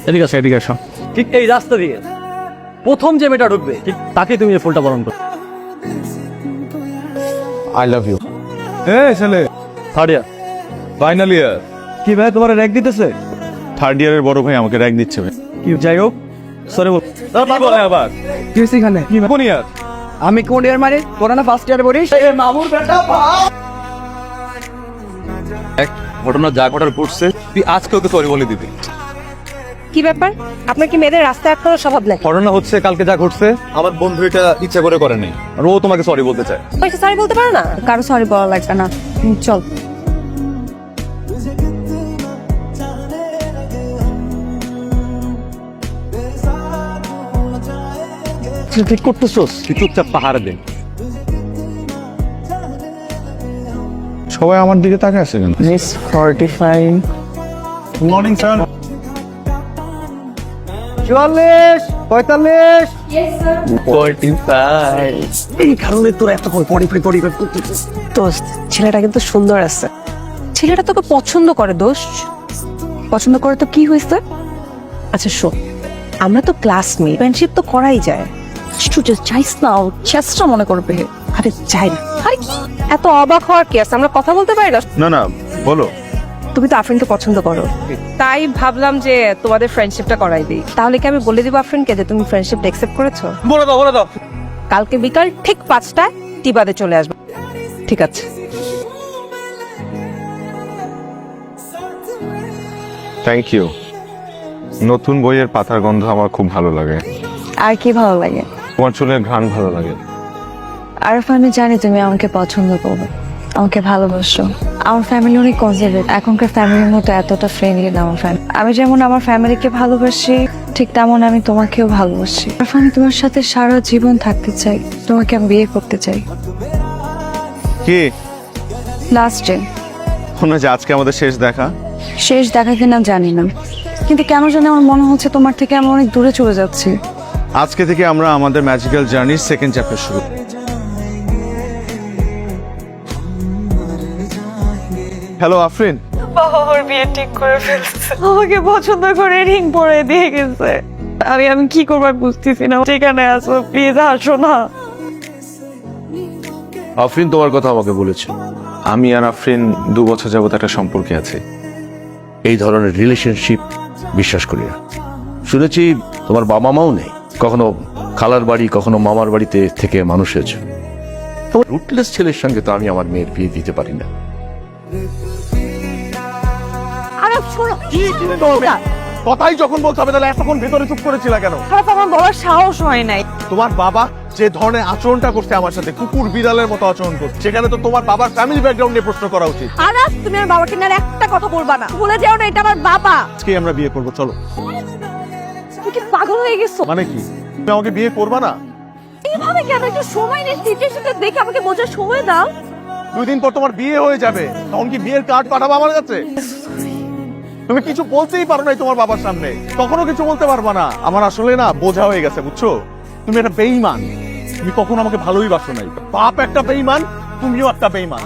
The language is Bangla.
এদিকে আসো, এদিকে আসো। ঠিক এই রাস্তা দিয়ে প্রথম যে মেয়েটা ঢুকবে ঠিক তাকে তুমি এই ফুলটা বরণ করো। I love you. ছেলে থার্ড ইয়ার। Final year. কি ভাই তোমার র্যাক দিতেছে? থার্ড ইয়ারের বড় ভাই আমাকে র্যাঙ্ক দিচ্ছে ভাই। কি যাই হোক, সরি বল। কি বলে আবার? কি হয়েছে এখানে? কি কোন ইয়ার? আমি কোন ইয়ার মানে তোরা না ফার্স্ট ইয়ারে পড়িস? মামুর বেটা এক ঘটনা যা ঘটার ঘটছে তুই আজকে ওকে সরি বলে দিবি। কি ব্যাপার? আপনার কি মেয়েদের রাস্তায় আটকানোর স্বভাব নাকি? ঘটনা হচ্ছে কালকে যা ঘটছে আমার বন্ধু এটা ইচ্ছা করে করেনি, আর ও তোমাকে সরি বলতে চায়। পয়সা সরি বলতে পারো না? কারো সরি বলা লাগবে না, চল। ঠিক করতেছোস, তুই চুপচাপ পাহাড়ে দে। সবাই আমার দিকে তাকিয়ে আছে কেন? Miss 45 good morning sir. 44 45 45 এই কারণে তোরা এত 45 করতেছিস। দোস্ত, ছেলেটা কিন্তু সুন্দর আছে। ছেলেটা তোকে পছন্দ করে দোস্ত। পছন্দ করে তো কি হয়েছে? আচ্ছা শোন, আমরা তো ক্লাসমেট, ফ্রেন্ডশিপ তো করাই যায়। চাইস না, চেষ্টা মনে করবে। আরে যাই না। আরে কি এত অবাক হওয়ার কি আছে? আমরা কথা বলতে পারি না? না না বলো। তুমি তো আফরিনকে পছন্দ করো, তাই ভাবলাম যে তোমাদের ফ্রেন্ডশিপটা করাই দিই। তাহলে কি আমি বলে দিব আফরিনকে যে তুমি ফ্রেন্ডশিপটা অ্যাকসেপ্ট করেছো? বলে দাও বলে দাও। কালকে বিকাল ঠিক 5টায় টিবাদে চলে আসবে। ঠিক আছে? Thank you. নতুন বইয়ের পাতার গন্ধ আমার খুব ভালো লাগে। আর কি ভালো লাগে? তোমার চুলের ঘ্রাণ ভালো লাগে। আরফ, আমি জানি তুমি আমাকে পছন্দ করবে, আমাকে ভালোবাসো। আমার ফ্যামিলি অনেক কনজারভেটিভ, এখনকার ফ্যামিলির মতো এতটা ফ্রেন্ডলি না আমার ফ্যামিলি। আমি যেমন আমার ফ্যামিলিকে ভালোবাসি, ঠিক তেমন আমি তোমাকেও ভালোবাসি। আরফ, আমি তোমার সাথে সারা জীবন থাকতে চাই, তোমাকে আমি বিয়ে করতে চাই। কি লাস্ট ডে, মনে হয় যে আজকে আমাদের শেষ দেখা। শেষ দেখা কিনা জানি না, কিন্তু কেন জানি আমার মনে হচ্ছে তোমার থেকে আমি অনেক দূরে চলে যাচ্ছি। আজকে থেকে আমরা আমাদের ম্যাজিক্যাল জার্নির সেকেন্ড চ্যাপ্টার শুরু। হ্যালো আফরিন। বাবার বিয়ে ঠিক করে ফেলছে, আমাকে পছন্দ করে রিং পরে দিয়ে গেছে। আমি কি করবো বুঝতেছি না। যেখানে আসো প্লিজ আসো না। আফরিন তোমার কথা আমাকে বলেছে। আমি আর আফরিন 2 বছর যাবত একটা সম্পর্কে আছে। এই ধরনের রিলেশনশিপ বিশ্বাস করি না। শুনেছি তোমার বাবা মাও নেই, কখনো খালার বাড়ি কখনো মামার বাড়িতে থেকে মানুষ হয়েছে। তোমার রুটলেস ছেলের সঙ্গে তো আমি আমার মেয়ের বিয়ে দিতে পারি না। আরে শোনো, কথাই যখন বলতে হবে তাহলে এতক্ষণ ভেতরে চুপ করেছিল কেন? খারাপ আমার বলার সাহস হয় নাই। তোমার বাবা যে ধরনের আচরণটা করছে আমার সাথে, কুকুর বিড়ালের মতো আচরণ করছে, সেখানে তো তোমার বাবার ফ্যামিলি ব্যাকগ্রাউন্ড নিয়ে প্রশ্ন করা উচিত। আরাস, তুমি আমার বাবাকে নিয়ে আর একটা কথা বলবা না। ভুলে যেও না এটা আমার বাবা। আজকে আমরা বিয়ে করবো, চলো। তুমি কি পাগল হয়ে গেছো? মানে কি, তুমি আমাকে বিয়ে করবা না? এইভাবে কেন? একটু সময় নিয়ে সিচুয়েশনটা দেখে আমাকে বোঝার সময় দাও। 2 দিন পর তোমার বিয়ে হয়ে যাবে, তখন কি বিয়ের কার্ড পাঠাবো আমার কাছে? তুমি কিছু বলতেই পারো নাই তোমার বাবার সামনে, তখনও কিছু বলতে পারবা না। আমার আসলে না বোঝা হয়ে গেছে, বুঝছো? তুমি একটা বেঈমান, তুমি কখনো আমাকে ভালোই বাসো নাই। বাপ একটা বেঈমান, তুমিও একটা বেঈমান।